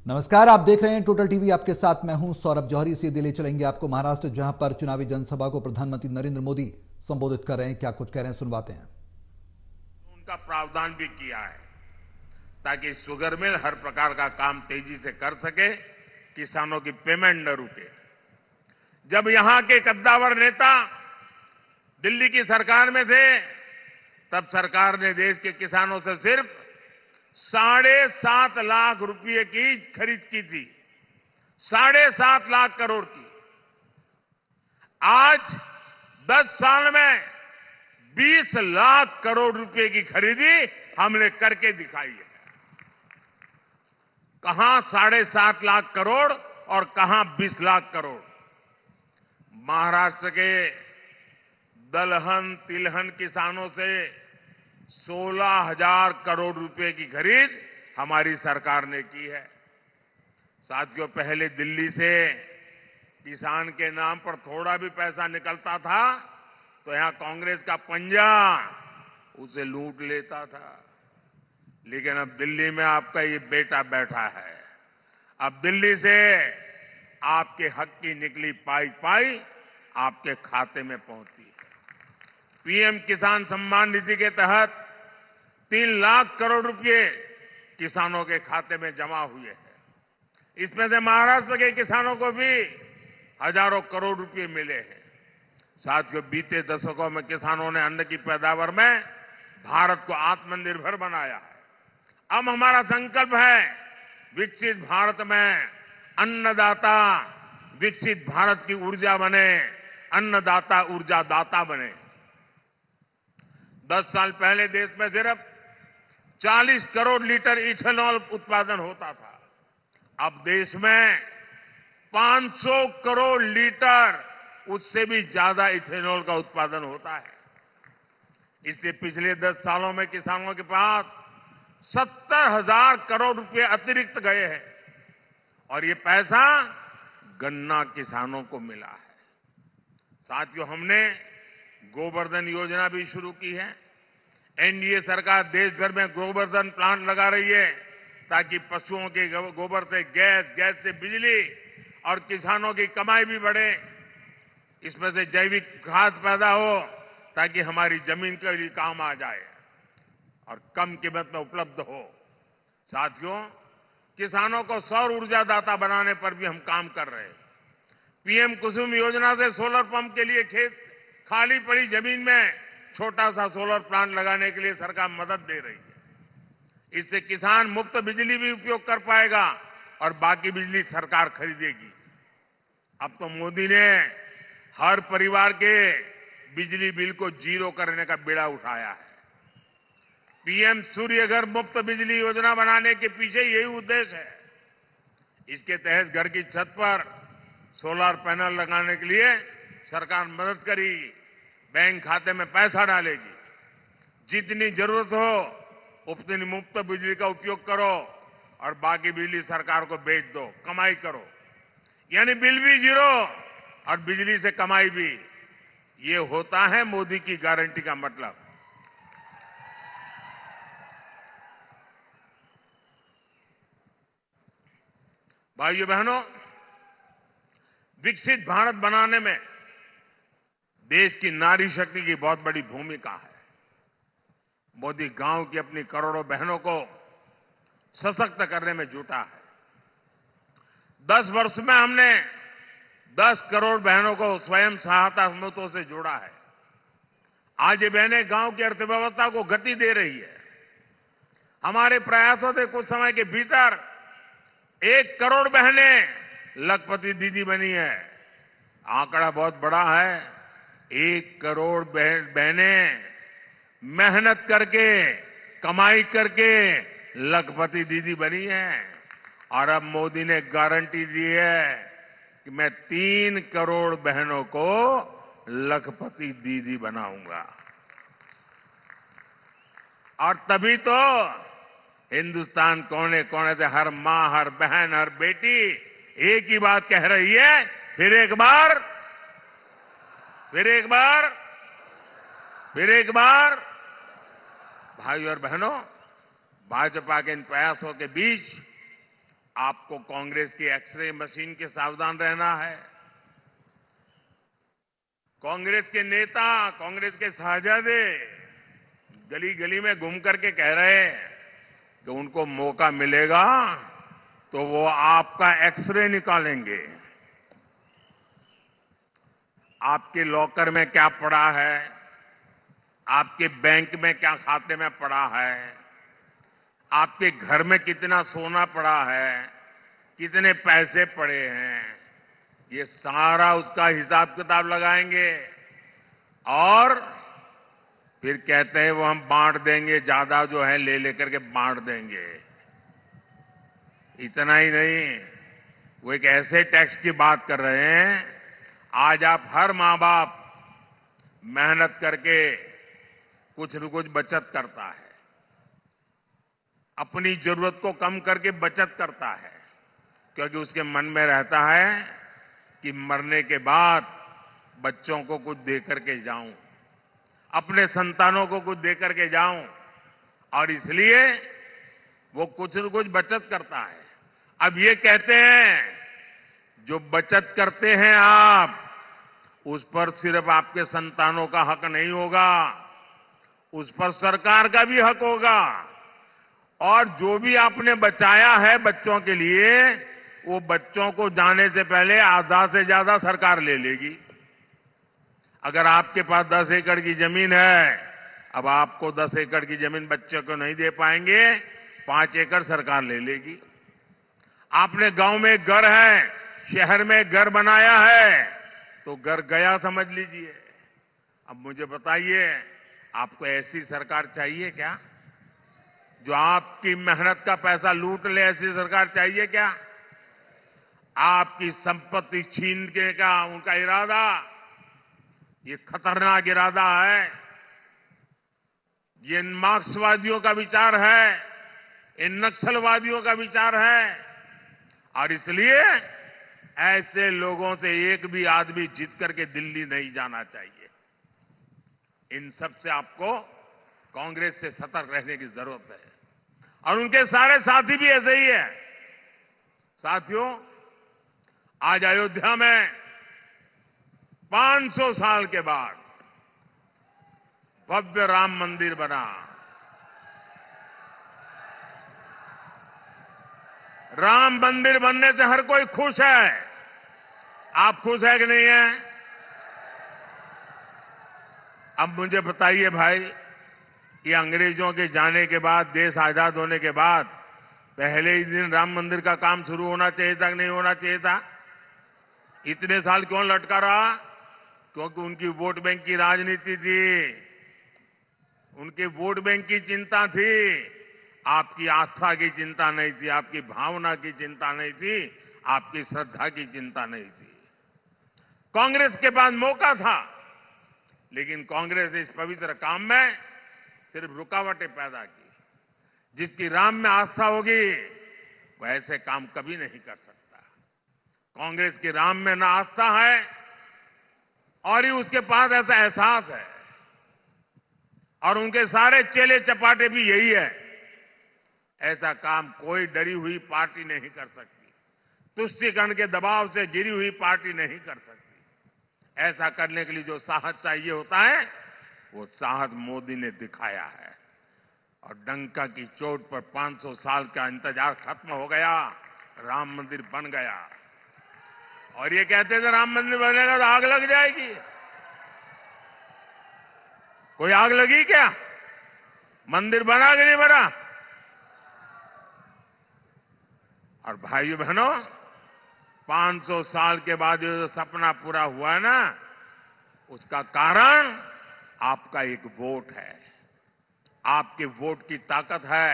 नमस्कार, आप देख रहे हैं टोटल टीवी। आपके साथ मैं हूं सौरभ जौहरी। सीधे ले चलेंगे आपको महाराष्ट्र, जहां पर चुनावी जनसभा को प्रधानमंत्री नरेंद्र मोदी संबोधित कर रहे हैं। क्या कुछ कह रहे हैं, सुनवाते हैं। उनका प्रावधान भी किया है ताकि शुगर मिल हर प्रकार का काम तेजी से कर सके, किसानों की पेमेंट न रुके। जब यहां के कद्दावर नेता दिल्ली की सरकार में थे, तब सरकार ने देश के किसानों से सिर्फ 7.5 लाख रुपए की खरीद की थी। 7.5 लाख करोड़ की। आज 10 साल में 20 लाख करोड़ रुपए की खरीदी हमने करके दिखाई है। कहां 7.5 लाख करोड़ और कहां 20 लाख करोड़। महाराष्ट्र के दलहन तिलहन किसानों से 16,000 करोड़ रुपए की खरीद हमारी सरकार ने की है। साथियों, पहले दिल्ली से किसान के नाम पर थोड़ा भी पैसा निकलता था तो यहां कांग्रेस का पंजा उसे लूट लेता था। लेकिन अब दिल्ली में आपका ये बेटा बैठा है। अब दिल्ली से आपके हक की निकली पाई पाई आपके खाते में पहुंचती है। पीएम किसान सम्मान निधि के तहत 3 लाख करोड़ रुपए किसानों के खाते में जमा हुए हैं। इसमें से महाराष्ट्र के किसानों को भी हजारों करोड़ रुपए मिले हैं। साथियों, बीते दशकों में किसानों ने अन्न की पैदावार में भारत को आत्मनिर्भर बनाया है। अब हमारा संकल्प है विकसित भारत में अन्नदाता विकसित भारत की ऊर्जा बने, अन्नदाता ऊर्जा दाता बने। 10 साल पहले देश में सिर्फ 40 करोड़ लीटर इथेनॉल उत्पादन होता था। अब देश में 500 करोड़ लीटर, उससे भी ज्यादा इथेनॉल का उत्पादन होता है। इससे पिछले 10 सालों में किसानों के पास 70,000 करोड़ रुपए अतिरिक्त गए हैं और ये पैसा गन्ना किसानों को मिला है। साथियों, हमने गोवर्धन योजना भी शुरू की है। एनडीए सरकार देश भर में गोवर्धन प्लांट लगा रही है ताकि पशुओं के गोबर से गैस से बिजली और किसानों की कमाई भी बढ़े। इसमें से जैविक खाद पैदा हो ताकि हमारी जमीन के लिए काम आ जाए और कम कीमत में उपलब्ध हो। साथियों, किसानों को सौर ऊर्जा दाता बनाने पर भी हम काम कर रहे हैं। पीएम कुसुम योजना से सोलर पंप के लिए खाली पड़ी जमीन में छोटा सा सोलर प्लांट लगाने के लिए सरकार मदद दे रही है। इससे किसान मुफ्त बिजली भी उपयोग कर पाएगा और बाकी बिजली सरकार खरीदेगी। अब तो मोदी ने हर परिवार के बिजली बिल को जीरो करने का बीड़ा उठाया है। पीएम सूर्य घर मुफ्त बिजली योजना बनाने के पीछे यही उद्देश्य है। इसके तहत घर की छत पर सोलर पैनल लगाने के लिए सरकार मदद करेगी, बैंक खाते में पैसा डालेगी। जितनी जरूरत हो उतनी मुफ्त बिजली का उपयोग करो और बाकी बिजली सरकार को बेच दो, कमाई करो। यानी बिल भी जीरो और बिजली से कमाई भी। ये होता है मोदी की गारंटी का मतलब। भाइयों बहनों, विकसित भारत बनाने में देश की नारी शक्ति की बहुत बड़ी भूमिका है। मोदी गांव की अपनी करोड़ों बहनों को सशक्त करने में जुटा है। 10 वर्ष में हमने 10 करोड़ बहनों को स्वयं सहायता समूहों से जोड़ा है। आज ये बहनें गांव की अर्थव्यवस्था को गति दे रही है। हमारे प्रयासों से कुछ समय के भीतर 1 करोड़ बहनें लखपति दीदी बनी है। आंकड़ा बहुत बड़ा है। 1 करोड़ बहनें मेहनत करके, कमाई करके लखपति दीदी बनी है। और अब मोदी ने गारंटी दी है कि मैं 3 करोड़ बहनों को लखपति दीदी बनाऊंगा। और तभी तो हिंदुस्तान कोने कोने से हर मां, हर बहन, हर बेटी एक ही बात कह रही है, फिर एक बार, फिर एक बार, फिर एक बार। भाइयों और बहनों, भाजपा के इन प्रयासों के बीच आपको कांग्रेस की एक्सरे मशीन के सावधान रहना है। कांग्रेस के नेता, कांग्रेस के साझादे गली गली में घूम करके कह रहे हैं कि उनको मौका मिलेगा तो वो आपका एक्सरे निकालेंगे। आपके लॉकर में क्या पड़ा है, आपके बैंक में क्या खाते में पड़ा है, आपके घर में कितना सोना पड़ा है, कितने पैसे पड़े हैं, ये सारा उसका हिसाब किताब लगाएंगे और फिर कहते हैं वो हम बांट देंगे, ज्यादा जो है ले लेकर के बांट देंगे। इतना ही नहीं, वो एक ऐसे टैक्स की बात कर रहे हैं, आज आप हर मां बाप मेहनत करके कुछ न कुछ बचत करता है, अपनी जरूरत को कम करके बचत करता है, क्योंकि उसके मन में रहता है कि मरने के बाद बच्चों को कुछ दे करके जाऊं, अपने संतानों को कुछ दे करके जाऊं, और इसलिए वो कुछ न कुछ बचत करता है। अब ये कहते हैं जो बचत करते हैं आप, उस पर सिर्फ आपके संतानों का हक नहीं होगा, उस पर सरकार का भी हक होगा, और जो भी आपने बचाया है बच्चों के लिए, वो बच्चों को जाने से पहले आधा से ज्यादा सरकार ले लेगी। अगर आपके पास 10 एकड़ की जमीन है, अब आपको 10 एकड़ की जमीन बच्चे को नहीं दे पाएंगे, 5 एकड़ सरकार ले लेगी। आपने गांव में घर है, शहर में घर बनाया है, तो घर गया समझ लीजिए। अब मुझे बताइए, आपको ऐसी सरकार चाहिए क्या जो आपकी मेहनत का पैसा लूट ले? ऐसी सरकार चाहिए क्या? आपकी संपत्ति छीनने का उनका इरादा, ये खतरनाक इरादा है। ये मार्क्सवादियों का विचार है, इन नक्सलवादियों का विचार है, और इसलिए ऐसे लोगों से एक भी आदमी जीत करके दिल्ली नहीं जाना चाहिए। इन सब से आपको कांग्रेस से सतर्क रहने की जरूरत है, और उनके सारे साथी भी ऐसे ही है। साथियों, आज अयोध्या में 500 साल के बाद भव्य राम मंदिर बना। राम मंदिर बनने से हर कोई खुश है। आप खुश है कि नहीं है? अब मुझे बताइए भाई, ये अंग्रेजों के जाने के बाद, देश आजाद होने के बाद पहले ही दिन राम मंदिर का काम शुरू होना चाहिए था कि नहीं होना चाहिए था? इतने साल क्यों लटका रहा? क्योंकि उनकी वोट बैंक की राजनीति थी, उनके वोट बैंक की चिंता थी, आपकी आस्था की चिंता नहीं थी, आपकी भावना की चिंता नहीं थी, आपकी श्रद्धा की चिंता नहीं थी। कांग्रेस के पास मौका था, लेकिन कांग्रेस ने इस पवित्र काम में सिर्फ रुकावटें पैदा की। जिसकी राम में आस्था होगी वो ऐसे काम कभी नहीं कर सकता। कांग्रेस की राम में ना आस्था है और ही उसके पास ऐसा एहसास है, और उनके सारे चेले चपाटे भी यही है। ऐसा काम कोई डरी हुई पार्टी नहीं कर सकती, तुष्टीकरण के दबाव से गिरी हुई पार्टी नहीं कर सकती। ऐसा करने के लिए जो साहस चाहिए होता है, वो साहस मोदी ने दिखाया है, और डंका की चोट पर 500 साल का इंतजार खत्म हो गया, राम मंदिर बन गया। और ये कहते थे राम मंदिर बनेगा तो आग लग जाएगी। कोई आग लगी क्या? मंदिर बना कि नहीं बना? और भाइयों बहनों, 500 साल के बाद जो सपना पूरा हुआ है ना, उसका कारण आपका एक वोट है, आपके वोट की ताकत है,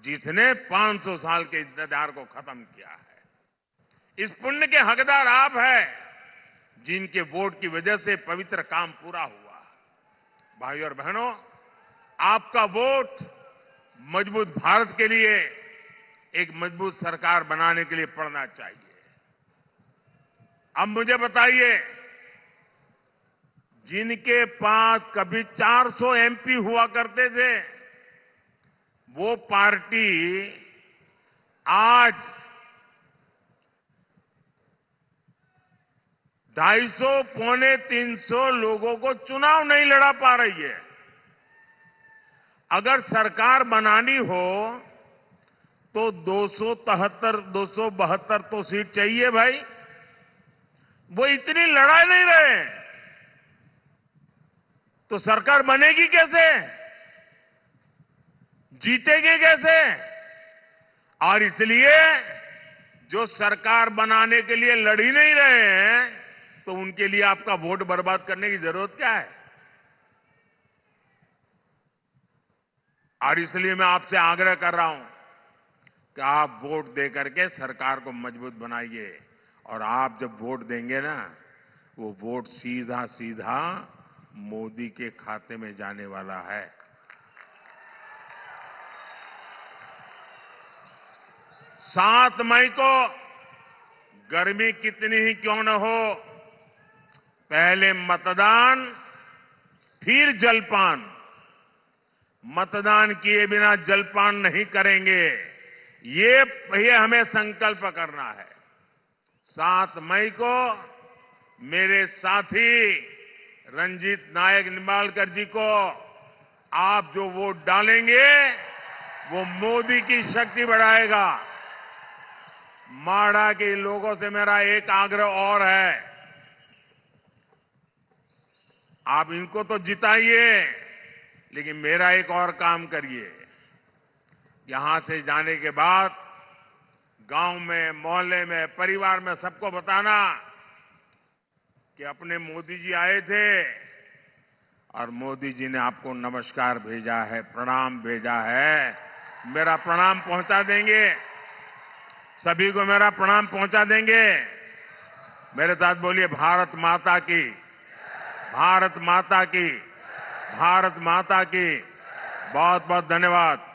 जिसने 500 साल के इंतजार को खत्म किया है। इस पुण्य के हकदार आप हैं, जिनके वोट की वजह से पवित्र काम पूरा हुआ। भाइयों और बहनों, आपका वोट मजबूत भारत के लिए, एक मजबूत सरकार बनाने के लिए पड़ना चाहिए। अब मुझे बताइए, जिनके पास कभी 400 एमपी हुआ करते थे, वो पार्टी आज 250 पौने 300 लोगों को चुनाव नहीं लड़ा पा रही है। अगर सरकार बनानी हो तो 272 तो सीट चाहिए भाई। वो इतनी लड़ा नहीं रहे तो सरकार बनेगी कैसे, जीतेगी कैसे? और इसलिए जो सरकार बनाने के लिए लड़ ही नहीं रहे हैं तो उनके लिए आपका वोट बर्बाद करने की जरूरत क्या है? और इसलिए मैं आपसे आग्रह कर रहा हूं कि आप वोट दे करके सरकार को मजबूत बनाइए। और आप जब वोट देंगे ना, वो वोट सीधा सीधा मोदी के खाते में जाने वाला है। 7 मई को गर्मी कितनी ही क्यों न हो, पहले मतदान फिर जलपान। मतदान किए बिना जलपान नहीं करेंगे, ये हमें संकल्प करना है। 7 मई को मेरे साथी रंजीत नायक निंबाळकर जी को आप जो वोट डालेंगे वो मोदी की शक्ति बढ़ाएगा। माड़ा के लोगों से मेरा एक आग्रह और है, आप इनको तो जिताइए, लेकिन मेरा एक और काम करिए। यहां से जाने के बाद गांव में, मोहल्ले में, परिवार में सबको बताना कि अपने मोदी जी आए थे और मोदी जी ने आपको नमस्कार भेजा है, प्रणाम भेजा है। मेरा प्रणाम पहुंचा देंगे, सभी को मेरा प्रणाम पहुंचा देंगे। मेरे साथ बोलिए, भारत माता की, भारत माता की, भारत माता की। बहुत बहुत धन्यवाद।